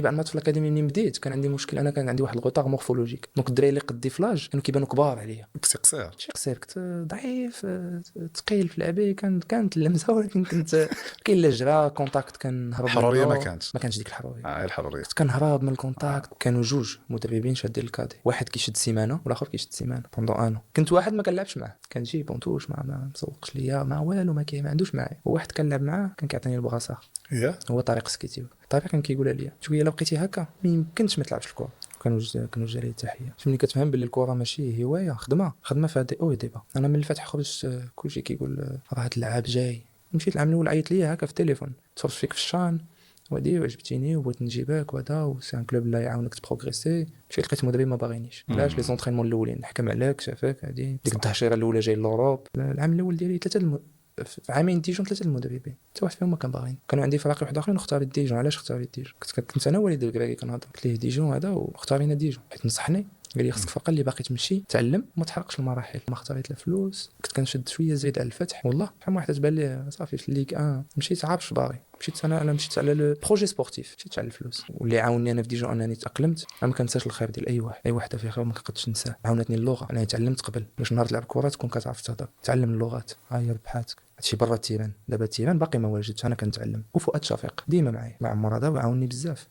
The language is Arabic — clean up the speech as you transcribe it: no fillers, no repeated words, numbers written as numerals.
بعد ما في الاكاديمي منين بديت كان عندي مشكل، انا كان عندي واحد الغوطاغ مورفولوجيك، دونك الدراري اللي قدي فلاج كانوا كيبانوا كبار عليا، كنت قصير. شي قصير، كنت ضعيف ثقيل في لعبي، كانت اللمسه ولكن كنت كاين لا جرا كونتاكت كنهرب الحروريه ما منه، كانتش. ما كانش ديك الحروريه. الحروريه كنت كنهرب من الكونتاكت. كانوا جوج مدربين شادين الكادي، واحد كيشد سيمانه والاخر كيشد سيمانه بوندون انو. كنت واحد ما كنلعبش معاه، كنجي بونتوش ما مسوقش ليا ما والو، ما عندوش معايا. وواحد كنلعب معاه كان كيعطيني البلاصه، هو طريق سكيتيو. طريق كان كيقول لي شويه الا بقيتي هكا ما يمكنش ما تلعبش الكره. كانوا جاري تحيه. فهمني كتفهم باللي الكره ماشي هوايه، خدمه فيها دي او ديبا. انا من الفتح خرجت كلشي كيقول راه هاد اللعاب جاي. مشيت العام الاول عيط ليا هكا في التليفون، تفرج فيك في الشان ودي وعجبتيني وبغيت نجيبك وهذا، وسي ان كلوب لا يعاونك تبروغريسي. مشيت لقيت مدرب ما باغينيش، علاش لي زونطرينمون الاولين حكم عليك شافك هادي ديك التهشيره الاولى جاي لوروب. العام الاول ديالي في عامين ديجون 3 المدربين حتى واحد فيهم ما كان باغيني. كانوا عندي فراقي واحد اخرين واختار ديجون. علاش اختاريت ديجون؟ كنت انا وليد الكراكي كنهضر، قلت ليه ديجون هذا واختارينا ديجون حيت نصحني، قال لي خصك فقط اللي باقي تمشي تعلم وما تحرقش المراحل. ما اختاريت لا فلوس، كنت كنشد شويه زايد على الفتح والله. شحال واحد تبان لي صافي في الليغ 1 مشيت عارفش باغي. انا مشيت على لو بروجي سبورتيف، مشيت على الفلوس. واللي عاونني انا في ديجون انني تاقلمت. ما كنساش الخير ديال اي واحد في خير ما كنقدش ننساه. عاونتني اللغه، انا تعلمت قبل باش نهار تلعب كره تكون كتعرف تهضر، تعلم اللغات. هاي ربحاتك هادشي برا التيران. دابا التيران باقي ما واجدتش، انا كنتعلم. وفؤاد شفيق ديما معايا مع عمر هذا وعاونني بزاف.